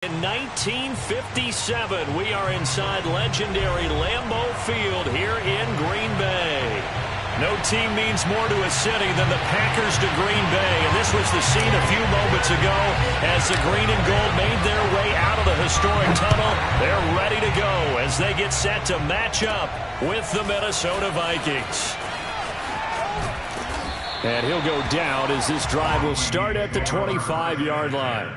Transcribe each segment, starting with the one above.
In 1957, we are inside legendary Lambeau Field here in Green Bay. No team means more to a city than the Packers to Green Bay, and this was the scene a few moments ago as the green and gold made their way out of the historic tunnel. They're ready to go as they get set to match up with the Minnesota Vikings. And he'll go down as this drive will start at the 25-yard line.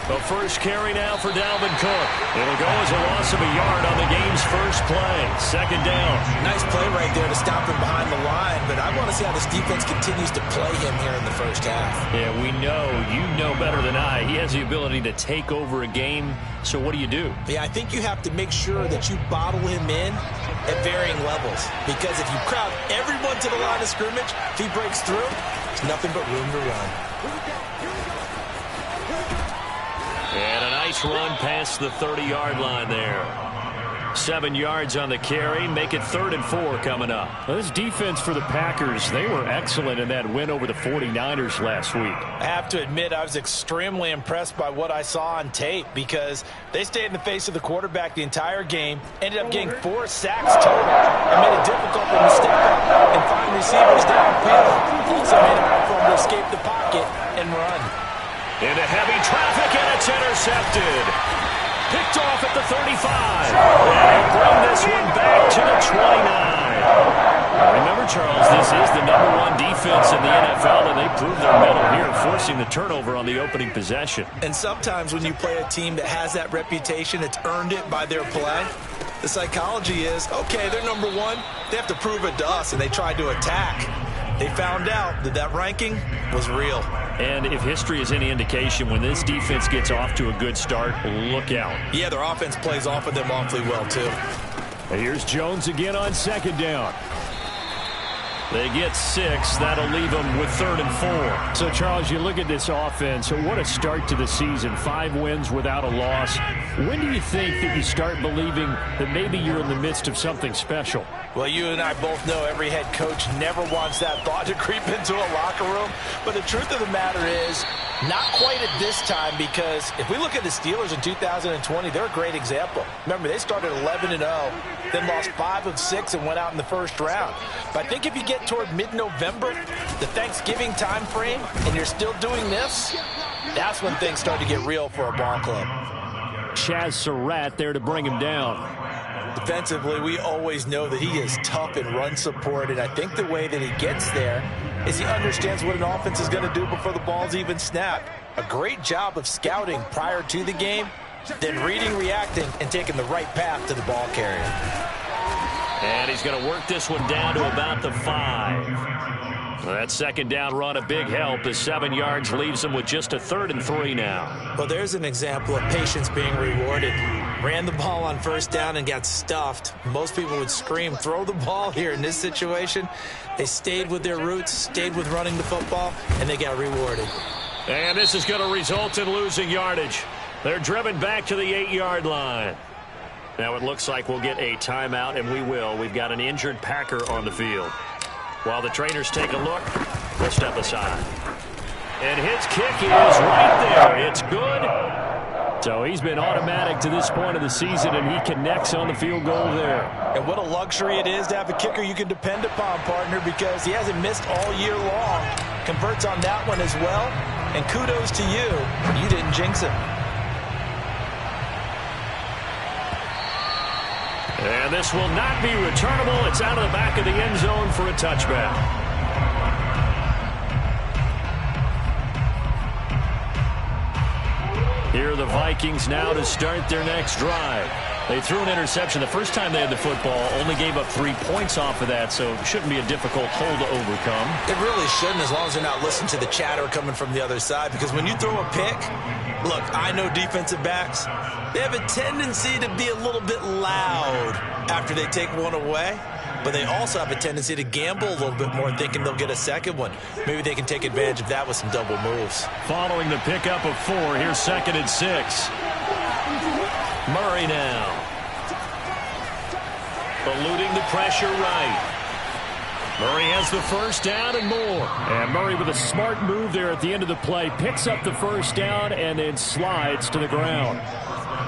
The first carry now for Dalvin Cook. It'll go as a loss of a yard on the game's first play. Second down. Nice play right there to stop him behind the line, but I want to see how this defense continues to play him here in the first half. Yeah, we know, you know better than I, he has the ability to take over a game. So what do you do? Yeah, I think you have to make sure that you bottle him in at varying levels, because if you crowd everyone to the line of scrimmage, if he breaks through, there's nothing but room to run. And a nice run past the 30-yard line there. 7 yards on the carry. Make it 3rd and 4 coming up. Well, this defense for the Packers, they were excellent in that win over the 49ers last week. I have to admit, I was extremely impressed by what I saw on tape, because they stayed in the face of the quarterback the entire game, ended up getting 4 sacks total, and made it difficult for him to step up and find receivers downfield. Also made it hard for him to escape the pocket and run. Into heavy traffic, and it's intercepted. Picked off at the 35. And bring this one back to the 29. Remember, Charles, this is the #1 defense in the NFL, and they proved their mettle here, forcing the turnover on the opening possession. And sometimes when you play a team that has that reputation, it's earned it by their play. The psychology is, okay, they're #1. They have to prove it to us, and they tried to attack. They found out that that ranking was real. And if history is any indication, when this defense gets off to a good start, look out. Yeah, their offense plays off of them awfully well, too. Here's Jones again on 2nd down. They get 6. That'll leave them with 3rd and 4. So, Charles, you look at this offense. What a start to the season. 5 wins without a loss. When do you think that you start believing that maybe you're in the midst of something special? Well, you and I both know every head coach never wants that thought to creep into a locker room. But the truth of the matter is, not quite at this time, because if we look at the Steelers in 2020, they're a great example. Remember, they started 11-0, then lost 5 of 6 and went out in the first round. But I think if you get toward mid-November, the Thanksgiving time frame, and you're still doing this, that's when things start to get real for a ball club. Chaz Surratt there to bring him down. Defensively, we always know that he is tough in run support, and I think the way that he gets there is he understands what an offense is going to do before the ball's even snapped. A great job of scouting prior to the game, then reading, reacting, and taking the right path to the ball carrier. And he's going to work this one down to about the 5. That 2nd down run, a big help, as 7 yards leaves him with just a 3rd and 3 now. Well, there's an example of patience being rewarded. Ran the ball on 1st down and got stuffed. Most people would scream, throw the ball here. In this situation, they stayed with their roots, stayed with running the football, and they got rewarded. And this is going to result in losing yardage. They're driven back to the 8-yard line. Now it looks like we'll get a timeout, and we will. We've got an injured Packer on the field. While the trainers take a look, we'll step aside. And his kick is right there. It's good. So he's been automatic to this point of the season, and he connects on the field goal there. And what a luxury it is to have a kicker you can depend upon, partner, because he hasn't missed all year long. Converts on that one as well. And kudos to you. You didn't jinx him. And this will not be returnable. It's out of the back of the end zone for a touchback. Here are the Vikings now to start their next drive. They threw an interception the first time they had the football, only gave up 3 points off of that, so it shouldn't be a difficult hole to overcome. It really shouldn't, as long as they're not listening to the chatter coming from the other side, because when you throw a pick, look, I know defensive backs, they have a tendency to be a little bit loud after they take one away. but they also have a tendency to gamble a little bit more, thinking they'll get a second one. Maybe they can take advantage of that with some double moves. Following the pickup of 4, here's 2nd and 6. Murray now. Eluding the pressure right. Murray has the first down and more. And Murray with a smart move there at the end of the play. Picks up the first down and then slides to the ground.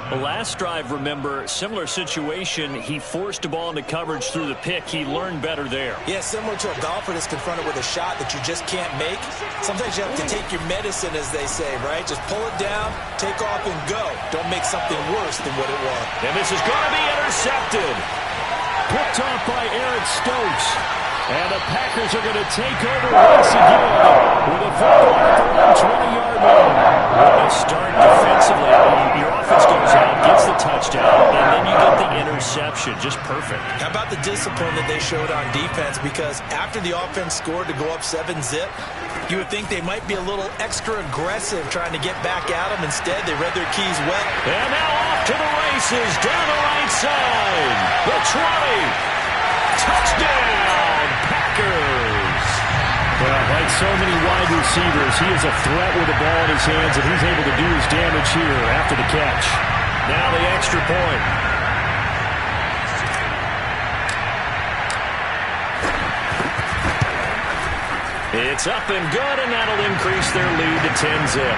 The last drive, remember, similar situation. He forced the ball into coverage through the pick. He learned better there. Yeah, similar to a golfer that's confronted with a shot that you just can't make. Sometimes you have to take your medicine, as they say, right? Just pull it down, take off, and go. Don't make something worse than what it was. And this is going to be intercepted. Picked off by Eric Stokes. And the Packers are going to take over once again with a football at their own 20-yard line. What a start defensively. Your offense goes out, gets the touchdown, and then you get the interception. Just perfect. How about the discipline that they showed on defense? Because after the offense scored to go up 7-zip, you would think they might be a little extra aggressive trying to get back at them. Instead, they read their keys well. And now off to the races down the right side. The 20. Touchdown, Packers. Well, like so many wide receivers, he is a threat with the ball in his hands, and he's able to do his damage here after the catch. Now the extra point. It's up and good, and that'll increase their lead to 10-zip.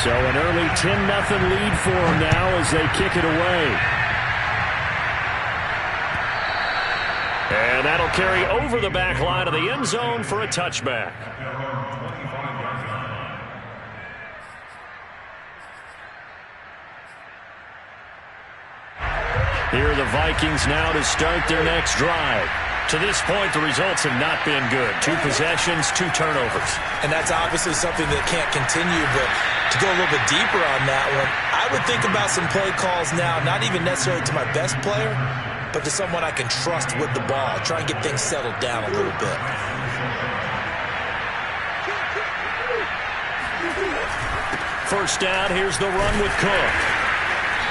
So an early 10-0 lead for them now as they kick it away. And that'll carry over the back line of the end zone for a touchback. Here are the Vikings now to start their next drive. To this point, the results have not been good. 2 possessions, 2 turnovers. And that's obviously something that can't continue, but to go a little bit deeper on that one, I would think about some play calls now, not even necessarily to my best player, but to someone I can trust with the ball. Try and get things settled down a little bit. First down, here's the run with Cook.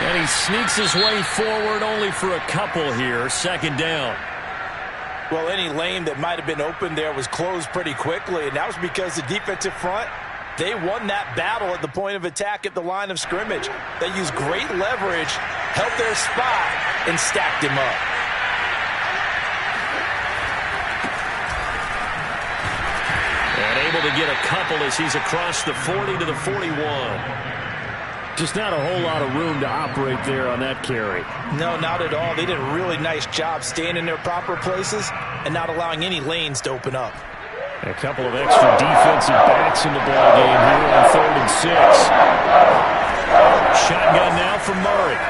And he sneaks his way forward only for a couple here. 2nd down. Well, any lane that might have been open there was closed pretty quickly, and that was because the defensive front, they won that battle at the point of attack at the line of scrimmage. They used great leverage, held their spot, and stacked him up. And able to get a couple as he's across the 40 to the 41. Just not a whole lot of room to operate there on that carry. No, not at all. They did a really nice job staying in their proper places and not allowing any lanes to open up. A couple of extra defensive backs in the ballgame here on 3rd and 6. Shotgun now for Murray.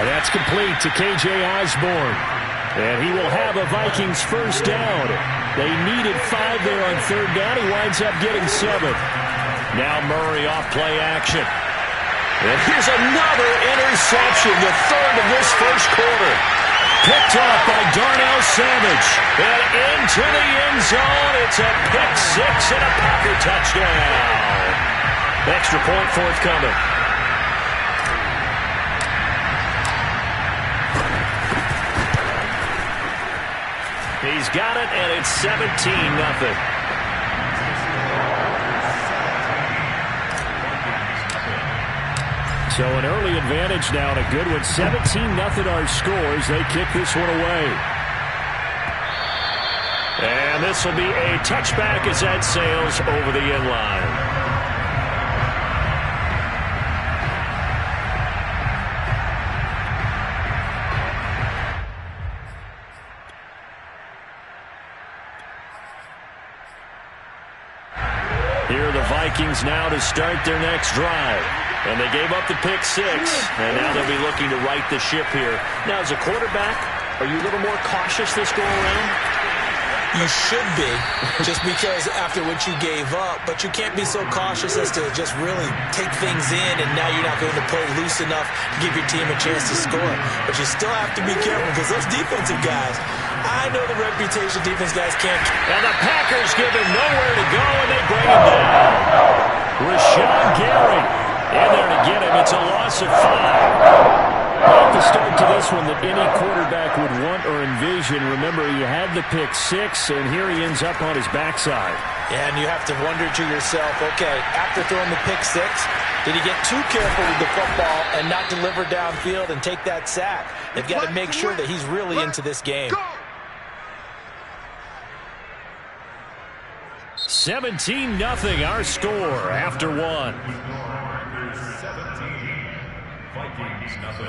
And that's complete to K.J. Osborne. And he will have a Vikings first down. They needed 5 there on 3rd down. He winds up getting 7. Now Murray off play action. And here's another interception, the 3rd of this first quarter. Picked off by Darnell Savage. And into the end zone. It's a pick 6 and a Packer touchdown. Extra point forthcoming. He's got it, and it's 17-0. So an early advantage now and a good one. 17-0 our scores. They kick this one away. And this will be a touchback as that sails over the end line. Here are the Vikings now to start their next drive. And they gave up the pick 6, and now they'll be looking to right the ship here. Now, as a quarterback, are you a little more cautious this go around? You should be, just because after what you gave up, but you can't be so cautious as to just really take things in, and now you're not going to play loose enough to give your team a chance to score. But you still have to be careful, because those defensive guys, I know the reputation defense guys can't. And the Packers give him nowhere to go, and they bring him down. Rashawn Gary. In there to get him. It's a loss of 5. Not the start to this one that any quarterback would want or envision. Remember, he had the pick 6, and here he ends up on his backside. And you have to wonder to yourself, okay, after throwing the pick 6, did he get too careful with the football and not deliver downfield and take that sack? They've got to make sure that he's really into this game. 17-0 our score after 1. Vikings nothing.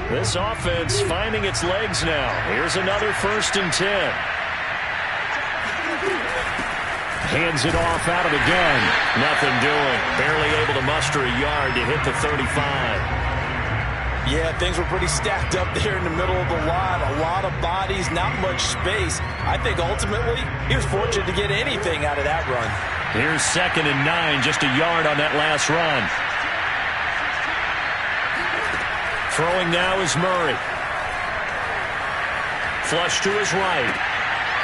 This offense finding its legs now. Here's another 1st and 10. Hands it off out of the gun. Nothing doing. Barely able to muster a yard to hit the 35. Yeah, things were pretty stacked up there in the middle of the line. A lot of bodies, not much space. I think ultimately he was fortunate to get anything out of that run. Here's 2nd and 9, just a yard on that last run. Throwing now is Murray. Flush to his right.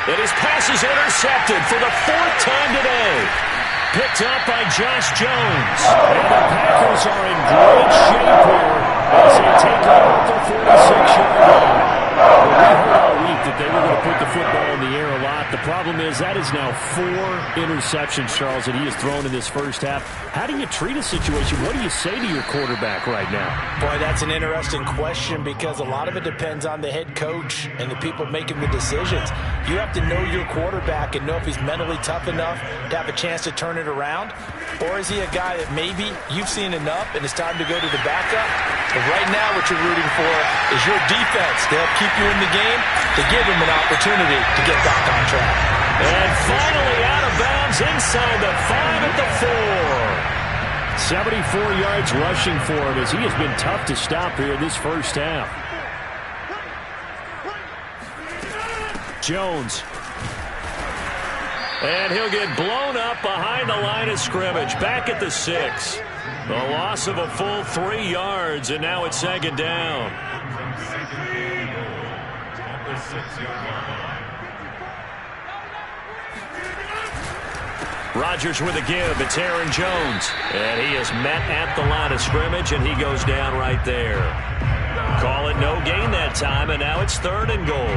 And his pass is intercepted for the 4th time today. Picked up by Josh Jones. And the Packers are in great shape here as they take off the 46-yard line. Well, we heard all week that they were going to put the football in the air a lot. The problem is that is now 4 interceptions, Charles, that he has thrown in this first half. How do you treat a situation? What do you say to your quarterback right now? Boy, that's an interesting question because a lot of it depends on the head coach and the people making the decisions. You have to know your quarterback and know if he's mentally tough enough to have a chance to turn it around. Or is he a guy that maybe you've seen enough and it's time to go to the backup? But right now what you're rooting for is your defense to help keep you in the game, to give him an opportunity to get back on track. And finally out of bounds inside the 5 at the 4. 74 yards rushing for him as he has been tough to stop here in this first half. Jones. And he'll get blown up behind the line of scrimmage. Back at the 6. The loss of a full 3 yards, and now it's 2nd down. Rodgers with a give. It's Aaron Jones. And he is met at the line of scrimmage, and he goes down right there. Call it no gain that time, and now it's 3rd and goal.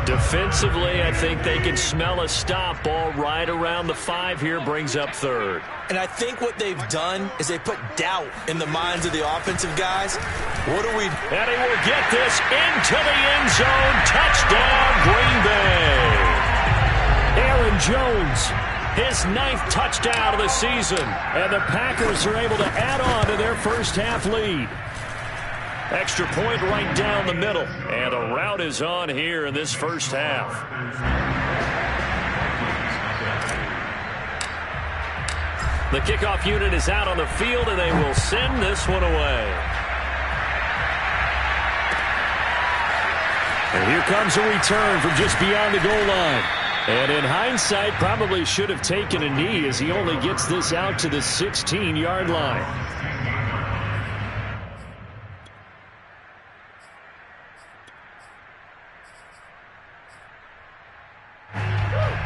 Defensively, I think they can smell a stop. Ball right around the 5 here, brings up 3rd. And I think what they've done is they put doubt in the minds of the offensive guys. What do we... And he will get this into the end zone. Touchdown, Green Bay. Aaron Jones. His 9th touchdown of the season. And the Packers are able to add on to their first half lead. Extra point right down the middle. And a rout is on here in this first half. The kickoff unit is out on the field, and they will send this one away. And here comes a return from just beyond the goal line. And in hindsight, probably should have taken a knee as he only gets this out to the 16-yard line.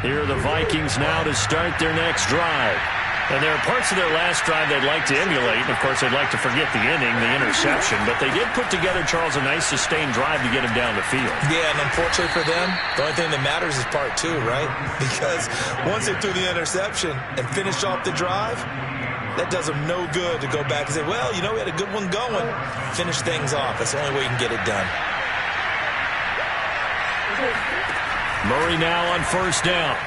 Here are the Vikings now to start their next drive. And there are parts of their last drive they'd like to emulate. And, of course, they'd like to forget the inning, the interception. But they did put together, Charles, a nice sustained drive to get him down the field. Yeah, and unfortunately for them, the only thing that matters is part 2, right? Because once they threw the interception and finished off the drive, that does them no good to go back and say, well, you know, we had a good one going. Finish things off. That's the only way you can get it done. Murray now on 1st down.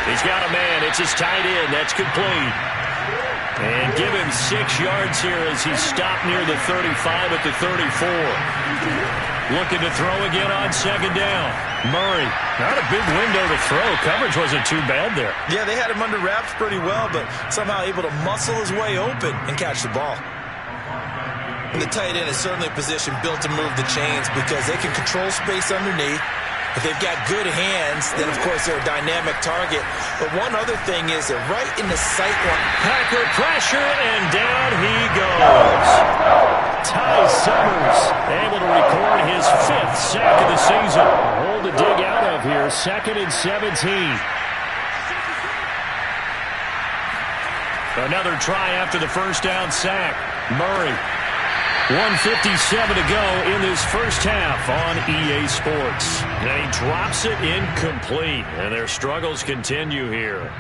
He's got a man. It's his tight end. That's complete. And give him 6 yards here as he's stopped near the 35 at the 34. Looking to throw again on 2nd down. Murray, not a big window to throw. Coverage wasn't too bad there. Yeah, they had him under wraps pretty well, but somehow able to muscle his way open and catch the ball. And the tight end is certainly a position built to move the chains because they can control space underneath. If they've got good hands, then, of course, they're a dynamic target. But one other thing is they're right in the sight line. Packer pressure, and down he goes. Ty Summers able to record his 5th sack of the season. A hole to dig out of here, 2nd and 17. Another try after the first down sack. Murray. 1:57 to go in this first half on EA Sports. And he drops it incomplete, and their struggles continue here.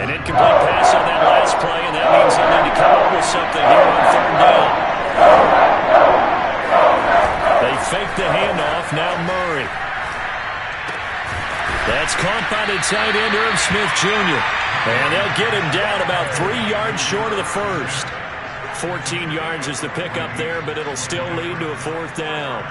An incomplete pass on that last play, and that means they'll need to come up with something here on 3rd down. They fake the handoff, now Murray. That's caught by the tight end, Irv Smith Jr. And they'll get him down about 3 yards short of the first. 14 yards is the pickup there, but it'll still lead to a 4th down.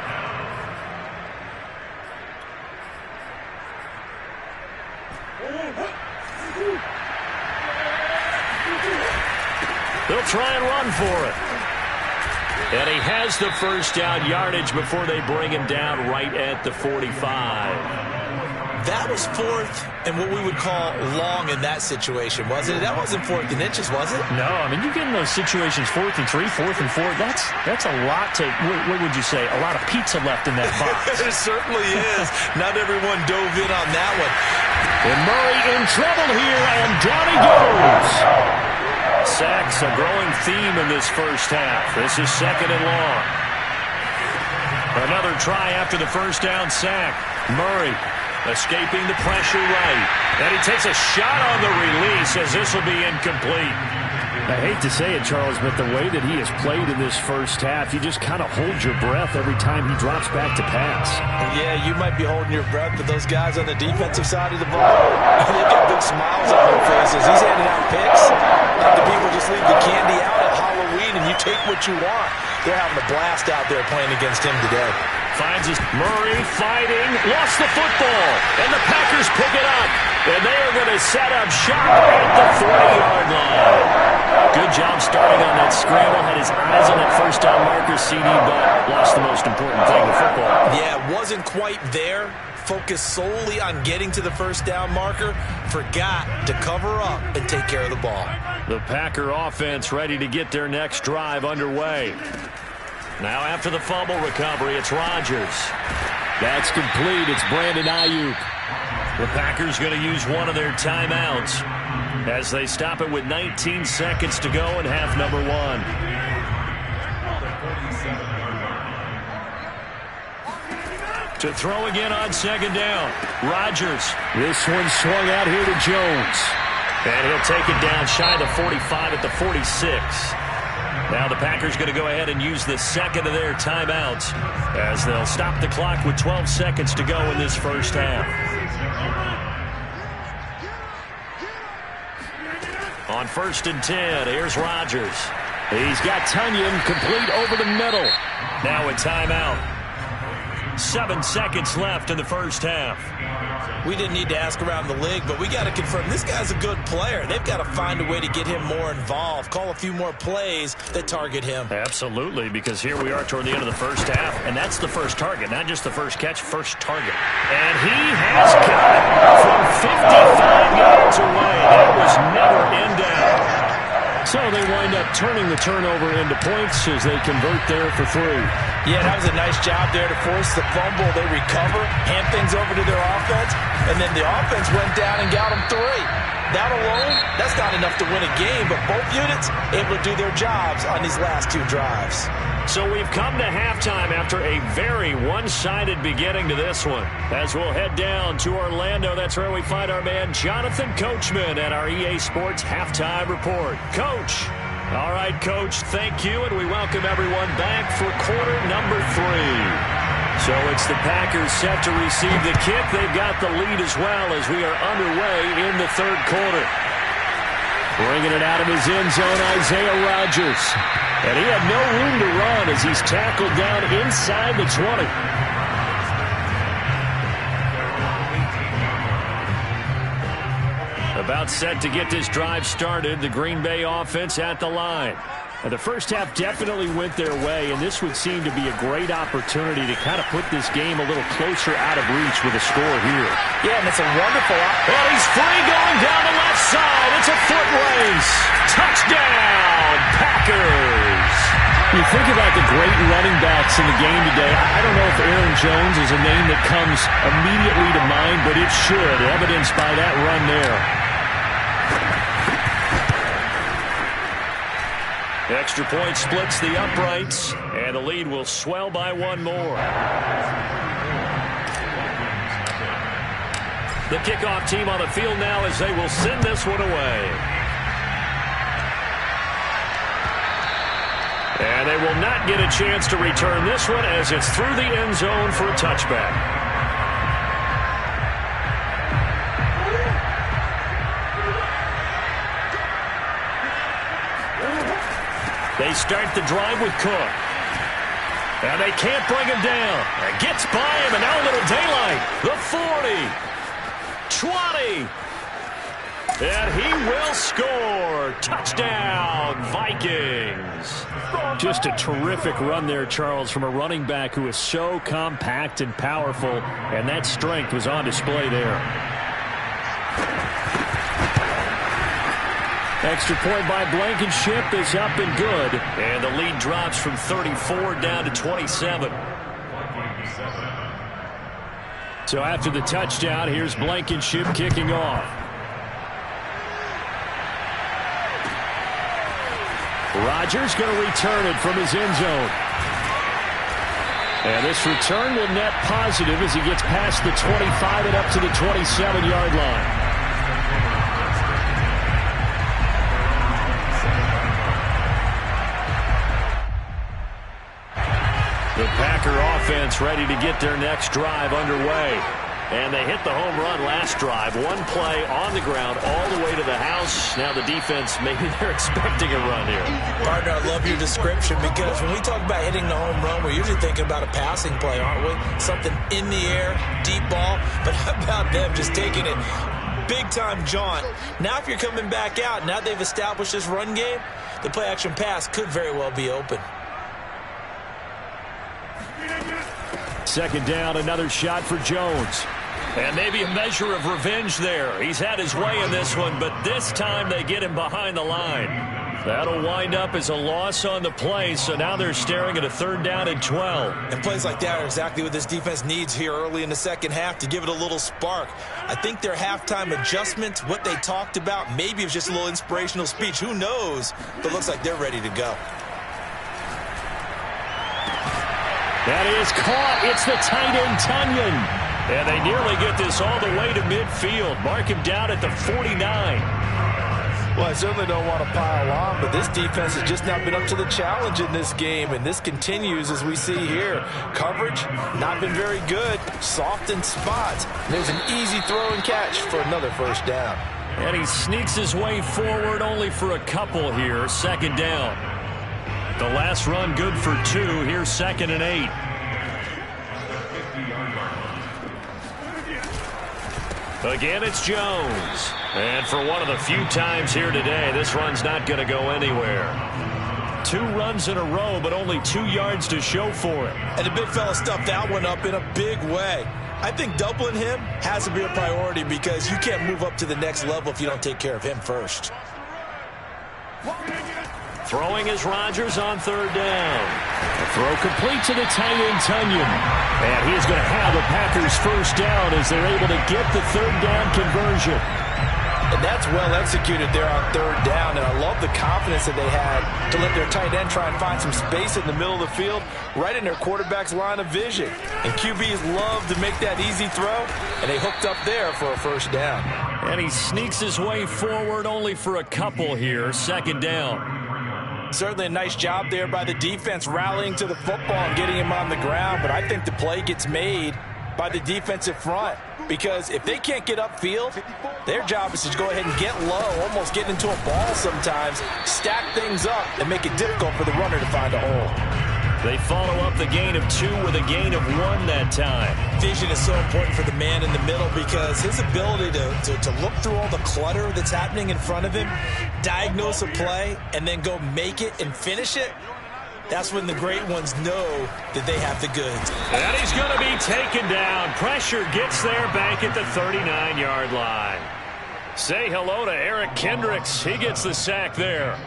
They'll try and run for it. And he has the first down yardage before they bring him down right at the 45. That was 4th and what we would call long in that situation, wasn't it? That wasn't 4th and inches, was it? No, I mean, you get in those situations 4th and 3, 4th and 4. That's a lot to, what would you say, a lot of pizza left in that box. It certainly is. Not everyone dove in on that one. And Murray in trouble here, and down he goes. Sacks a growing theme in this first half. This is 2nd and long. Another try after the first down sack. Murray escaping the pressure right. And he takes a shot on the release as this will be incomplete. I hate to say it, Charles, but the way that he has played in this first half, you just kind of hold your breath every time he drops back to pass. Yeah, you might be holding your breath, but those guys on the defensive side of the ball, they've got big smiles on their faces. He's handing out picks like the people just leave the candy out at Halloween and you take what you want. They're having a blast out there playing against him today. Finds his Murray fighting, lost the football, and the Packers pick it up. And they are going to set up shop at the 40-yard line. Good job starting on that scramble. Had his eyes on that first down marker, CD, but lost the most important thing, the football. Yeah, wasn't quite there. Focused solely on getting to the first down marker. Forgot to cover up and take care of the ball. The Packer offense ready to get their next drive underway. Now after the fumble recovery, it's Rodgers. That's complete. It's Brandon Ayuk. The Packers going to use one of their timeouts as they stop it with 19 seconds to go in half number 1. To throw again on 2nd down. Rodgers. This one swung out here to Jones. And he'll take it down shy of the 45 at the 46. Now the Packers going to go ahead and use the second of their timeouts as they'll stop the clock with 12 seconds to go in this first half. On 1st and 10, here's Rodgers. He's got Tunyon complete over the middle. Now a timeout. 7 seconds left in the first half. We didn't need to ask around the league, but we got to confirm this guy's a good player. They've got to find a way to get him more involved, call a few more plays that target him. Absolutely, because here we are toward the end of the first half, and that's the first target, not just the first catch, first target. And he has got it from 55 yards away. That was never in doubt. So they wind up turning the turnover into points as they convert there for 3. Yeah, that was a nice job there to force the fumble. They recover, hand things over to their offense, and then the offense went down and got them 3. That alone, that's not enough to win a game, but both units able to do their jobs on these last 2 drives. So we've come to halftime after a very one-sided beginning to this one. As we'll head down to Orlando, that's where we find our man Jonathan Coachman at our EA Sports Halftime Report. Coach. All right, Coach, thank you, and we welcome everyone back for quarter number 3. So it's the Packers set to receive the kick. They've got the lead as well as we are underway in the 3rd quarter. Bringing it out of his end zone, Isaiah Rodgers. And he had no room to run as he's tackled down inside the 20. About set to get this drive started. The Green Bay offense at the line. And the first half definitely went their way, and this would seem to be a great opportunity to kind of put this game a little closer out of reach with a score here. Yeah, and it's a wonderful and he's free going down the left side. It's a foot race. Touchdown, Packers. You think about the great running backs in the game today. I don't know if Aaron Jones is a name that comes immediately to mind, but it should, evidenced by that run there. Extra point splits the uprights, and the lead will swell by one more. The kickoff team on the field now as they will send this one away. And they will not get a chance to return this one as it's through the end zone for a touchback. They start the drive with Cook. And they can't bring him down. It gets by him, and now a little daylight. The 40. 20. And he will score. Touchdown, Vikings. Just a terrific run there, Charles, from a running back who is so compact and powerful, and that strength was on display there. Extra point by Blankenship is up and good. And the lead drops from 34 down to 27. So after the touchdown, here's Blankenship kicking off. Rodgers going to return it from his end zone. And this return will net positive as he gets past the 25 and up to the 27-yard line. The Packer offense ready to get their next drive underway. And they hit the home run last drive. One play on the ground all the way to the house. Now the defense, maybe they're expecting a run here. Partner, I love your description because when we talk about hitting the home run, we're usually thinking about a passing play, aren't we? Something in the air, deep ball. But how about them just taking it big-time jaunt? Now if you're coming back out, now they've established this run game, the play-action pass could very well be open. Second down, another shot for Jones. And maybe a measure of revenge there. He's had his way in this one, but this time they get him behind the line. That'll wind up as a loss on the play, so now they're staring at a third down and 12. And plays like that are exactly what this defense needs here early in the second half to give it a little spark. I think their halftime adjustment, what they talked about, maybe it was just a little inspirational speech. Who knows? But it looks like they're ready to go. That is caught. It's the tight end, Tunyon. And they nearly get this all the way to midfield. Mark him down at the 49. Well, I certainly don't want to pile on, but this defense has just not been up to the challenge in this game, and this continues as we see here. Coverage, not been very good. Soft in spots. There's an easy throw and catch for another first down. And he sneaks his way forward only for a couple here. Second down. The last run good for 2. Here's 2nd and 8. Again, it's Jones. And for one of the few times here today, this run's not going to go anywhere. 2 runs in a row, but only 2 yards to show for it. And the big fella stuffed that one up in a big way. I think doubling him has to be a priority because you can't move up to the next level if you don't take care of him first. Throwing is Rodgers on third down. A throw complete to the tight end, Tunyon. And he's going to have the Packers first down as they're able to get the third down conversion. And that's well executed there on third down. And I love the confidence that they had to let their tight end try and find some space in the middle of the field, right in their quarterback's line of vision. And QBs love to make that easy throw, and they hooked up there for a first down. And he sneaks his way forward only for a couple here. Second down. Certainly a nice job there by the defense rallying to the football and getting him on the ground, but I think the play gets made by the defensive front because if they can't get upfield, their job is to go ahead and get low, almost get into a ball sometimes, stack things up, and make it difficult for the runner to find a hole. They follow up the gain of 2 with a gain of 1 that time. Vision is so important for the man in the middle because his ability to look through all the clutter that's happening in front of him, diagnose a play, and then go make it and finish it, that's when the great ones know that they have the goods. And he's going to be taken down. Pressure gets there back at the 39-yard line. Say hello to Eric Kendricks. He gets the sack there.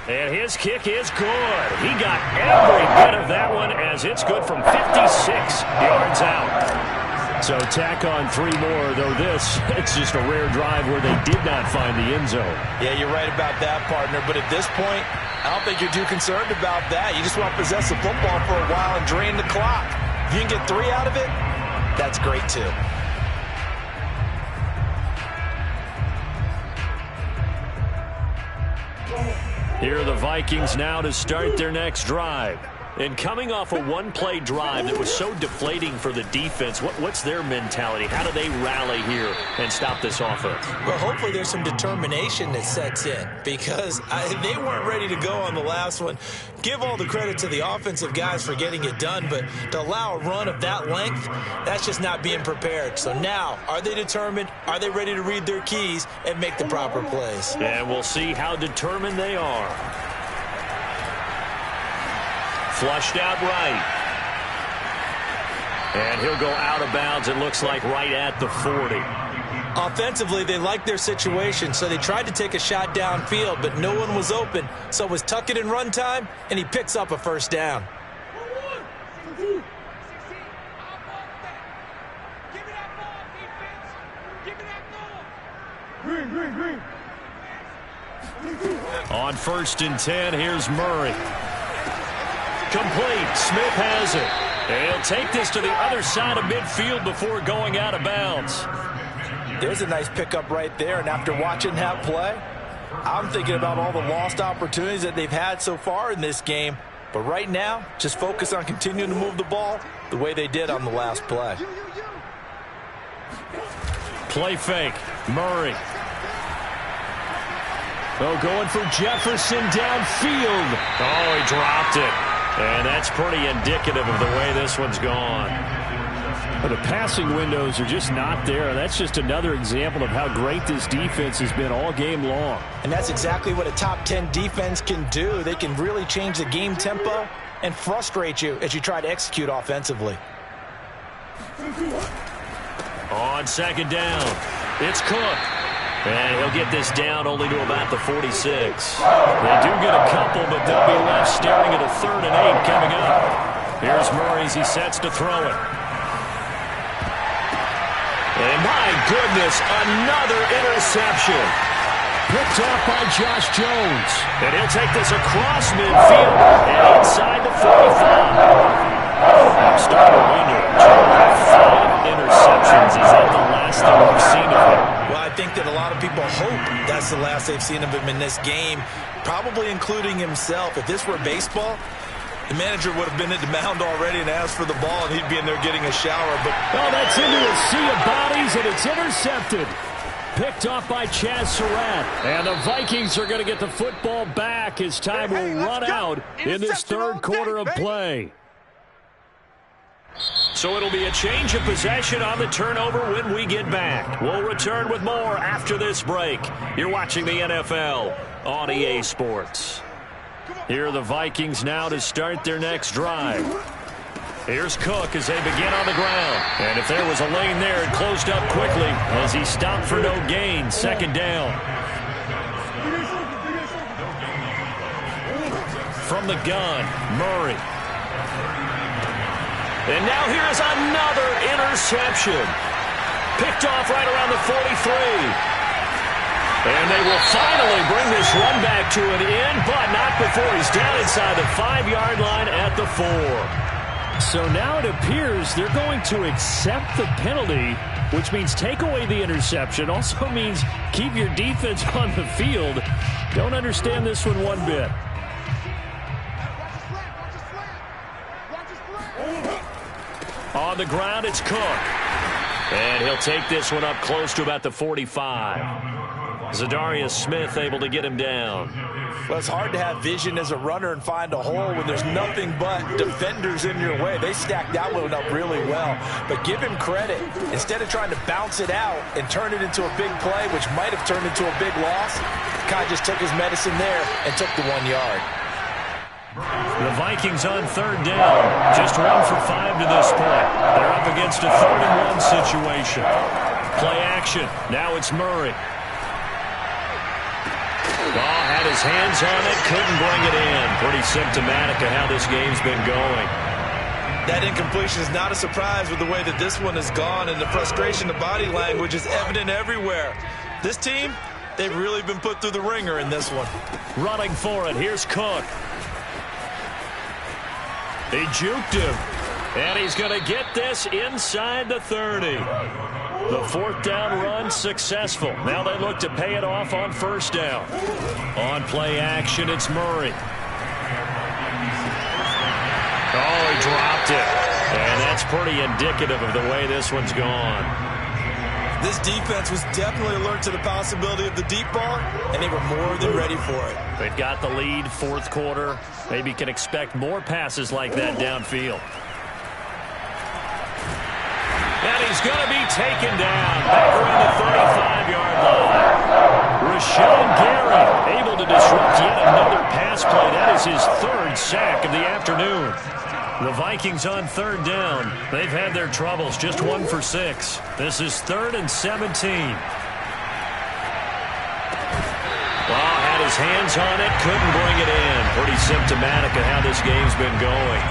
And his kick is good. He got every bit of that one as it's good from 56 yards out. So tack on 3 more, though it's just a rare drive where they did not find the end zone. Yeah, you're right about that, partner. But at this point, I don't think you're too concerned about that. You just want to possess the football for a while and drain the clock. If you can get 3 out of it, that's great too. Here are the Vikings now to start their next drive. And coming off a one-play drive that was so deflating for the defense, what's their mentality? How do they rally here and stop this offense? Well, hopefully there's some determination that sets in because they weren't ready to go on the last one. Give all the credit to the offensive guys for getting it done, but to allow a run of that length, that's just not being prepared. So now, are they determined? Are they ready to read their keys and make the proper plays? And we'll see how determined they are. Flushed out right. And he'll go out of bounds, it looks like, right at the 40. Offensively, they liked their situation, so they tried to take a shot downfield, but no one was open. So it was tuck it in run time, and he picks up a first down. On 1st and 10, here's Murray. Complete. Smith has it. And he'll take this to the other side of midfield before going out of bounds. There's a nice pickup right there, and after watching that play, I'm thinking about all the lost opportunities that they've had so far in this game. But right now, just focus on continuing to move the ball the way they did on the last play. Play fake. Murray. Oh, going for Jefferson downfield. Oh, he dropped it. And that's pretty indicative of the way this one's gone. But the passing windows are just not there. That's just another example of how great this defense has been all game long. And that's exactly what a top 10 defense can do. They can really change the game tempo and frustrate you as you try to execute offensively. On 2nd down, it's Cook. And he'll get this down only to about the 46. They do get a couple, but they'll be left staring at a 3rd and 8 coming up. Here's Murray as he sets to throw it. And my goodness, another interception. Picked off by Josh Jones. And he'll take this across midfield and inside the 45. I'm starting to wonder, 5 interceptions. Is that the last thing we've seen of him? Well, I think that a lot of people hope that's the last they've seen of him in this game, probably including himself. If this were baseball, the manager would have been at the mound already and asked for the ball, and he'd be in there getting a shower. But oh, that's into a sea of bodies, and it's intercepted. Picked off by Chaz Surratt. And the Vikings are going to get the football back as time will run out in this 3rd quarter of play. So it'll be a change of possession on the turnover when we get back. We'll return with more after this break. You're watching the NFL on EA Sports. Here are the Vikings now to start their next drive. Here's Cook as they begin on the ground. And if there was a lane there, it closed up quickly as he stopped for no gain. 2nd down. From the gun, Murray. And now here is another interception. Picked off right around the 43. And they will finally bring this run back to an end, but not before he's down inside the 5-yard line at the 4. So now it appears they're going to accept the penalty, which means take away the interception. Also means keep your defense on the field. Don't understand this one bit. On the ground, it's Cook. And he'll take this one up close to about the 45. Zadarius Smith able to get him down. Well, it's hard to have vision as a runner and find a hole when there's nothing but defenders in your way. They stacked that one up really well. But give him credit. Instead of trying to bounce it out and turn it into a big play, which might have turned into a big loss, Kai just took his medicine there and took the 1 yard. The Vikings on third down. Just 1 for 5 to this point. They're up against a 3rd-and-1 situation. Play action. Now it's Murray. Ball had his hands on it, couldn't bring it in. Pretty symptomatic of how this game's been going. That incompletion is not a surprise with the way that this one has gone, and the frustration, the body language is evident everywhere. This team, they've really been put through the ringer in this one. Running for it, here's Cook. He juked him, and he's going to get this inside the 30. The 4th down run successful. Now they look to pay it off on 1st down. On play action, it's Murray. Oh, he dropped it. And that's pretty indicative of the way this one's gone. This defense was definitely alert to the possibility of the deep ball, and they were more than ready for it. They've got the lead, 4th quarter. Maybe can expect more passes like that downfield. And he's going to be taken down back around the 35-yard line. Rashawn Gary able to disrupt yet another pass play. That is his 3rd sack of the afternoon. The Vikings on 3rd down. They've had their troubles, just 1 for 6. This is 3rd and 17. Ball had his hands on it, couldn't bring it in. Pretty symptomatic of how this game's been going.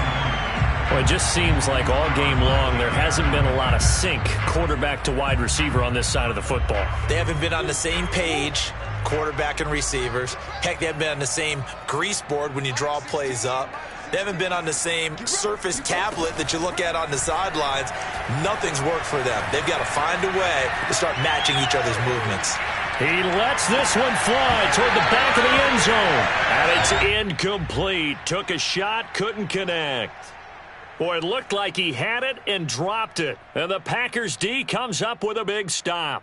Well, it just seems like all game long there hasn't been a lot of sync quarterback to wide receiver on this side of the football. They haven't been on the same page, quarterback and receivers. Heck, they haven't been on the same grease board when you draw plays up. They haven't been on the same Surface tablet that you look at on the sidelines. Nothing's worked for them. They've got to find a way to start matching each other's movements. He lets this one fly toward the back of the end zone. And it's incomplete. Took a shot, couldn't connect. Boy, it looked like he had it and dropped it. And the Packers D comes up with a big stop.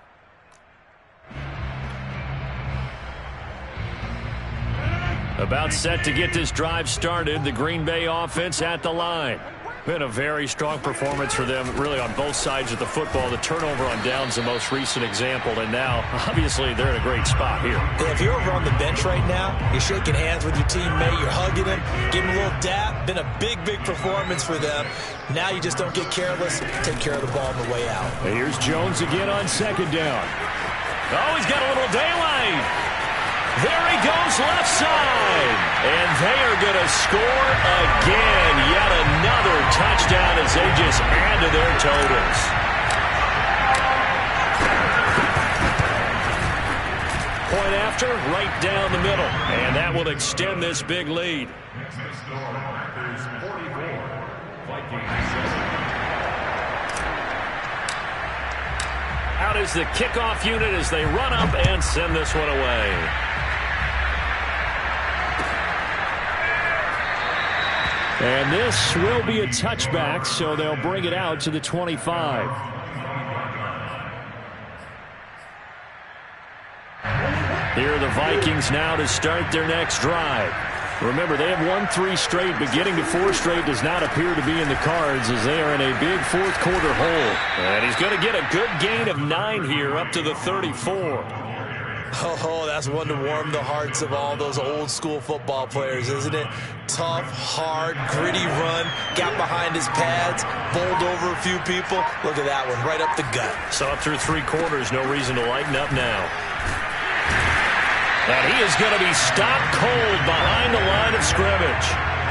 About set to get this drive started. The Green Bay offense at the line. Been a very strong performance for them, really, on both sides of the football. The turnover on downs, the most recent example. And now, obviously, they're in a great spot here. Yeah, if you're over on the bench right now, you're shaking hands with your teammate, you're hugging him, giving him a little dap. Been a big, big performance for them. Now you just don't get careless. Take care of the ball on the way out. And here's Jones again on 2nd down. Oh, he's got a little daylight. There he goes left side. And they are going to score again. Yet another touchdown as they just add to their totals. Point after, right down the middle. And that will extend this big lead. Out is the kickoff unit as they run up and send this one away. And this will be a touchback, so they'll bring it out to the 25. Here are the Vikings now to start their next drive. Remember, they have won 3 straight, but getting to 4 straight does not appear to be in the cards as they are in a big 4th quarter hole. And he's going to get a good gain of 9 here up to the 34. Oh, that's one to warm the hearts of all those old school football players, isn't it? Tough, hard, gritty run, got behind his pads, bowled over a few people. Look at that one, right up the gut. So up through 3 quarters, no reason to lighten up now. And he is going to be stopped cold behind the line of scrimmage.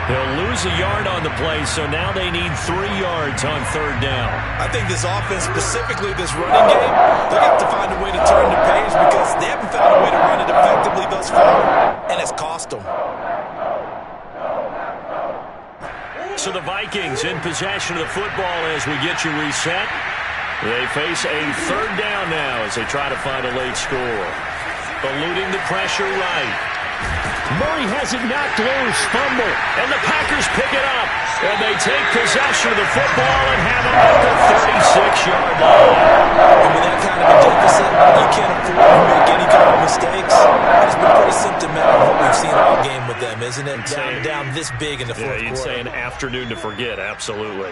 He'll lose a yard on the play, so now they need 3 yards on 3rd down. I think this offense, specifically this running game, they're going to have to find a way to turn the page because they haven't found a way to run it effectively thus far, and it's cost them. So the Vikings in possession of the football as we get you reset. They face a 3rd down now as they try to find a late score. Eluding the pressure right. Murray has it knocked loose. Fumble. And the Packers pick it up. And they take possession of the football and have it at the 36-yard line. And with that kind of a deficit, you can't afford to make any kind of mistakes. It's been pretty symptomatic of what we've seen all game with them, isn't it? Down this big in the fourth you'd quarter. say an afternoon to forget, absolutely.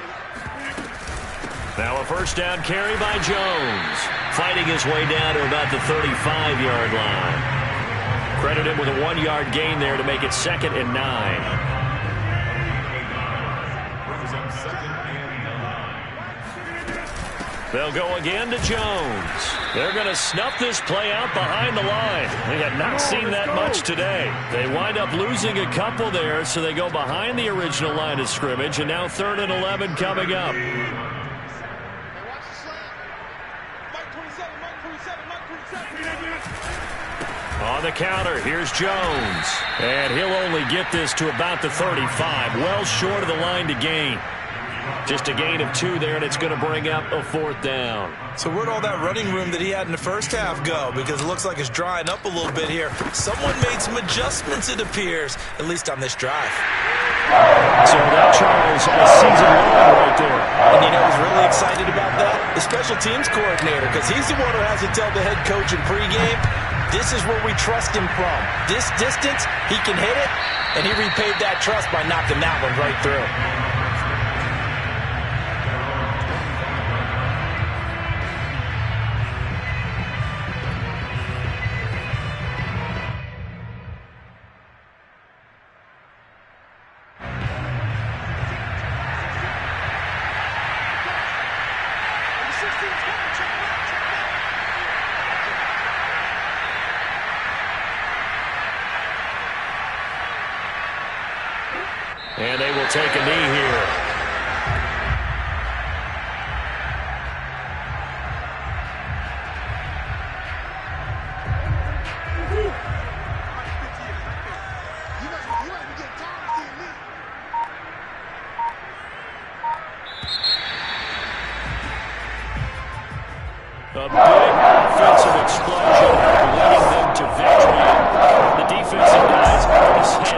Now a first down carry by Jones. Fighting his way down to about the 35-yard line. Credit him with a 1-yard gain there to make it 2nd and 9. They'll go again to Jones. They're going to snuff this play out behind the line. We have not seen that much today. They wind up losing a couple there, so they go behind the original line of scrimmage, and now 3rd and 11 coming up. On the counter, here's Jones. And he'll only get this to about the 35, well short of the line to gain. Just a gain of 2 there, and it's going to bring up a 4th down. So where'd all that running room that he had in the first half go? Because it looks like it's drying up a little bit here. Someone made some adjustments, it appears, at least on this drive. So that, Charles, a season long right there. And you know who's really excited about that? The special teams coordinator, because he's the one who has to tell the head coach in pregame, this is where we trust him from. This distance, he can hit it, and he repaid that trust by knocking that one right through. And they will take a knee here. A big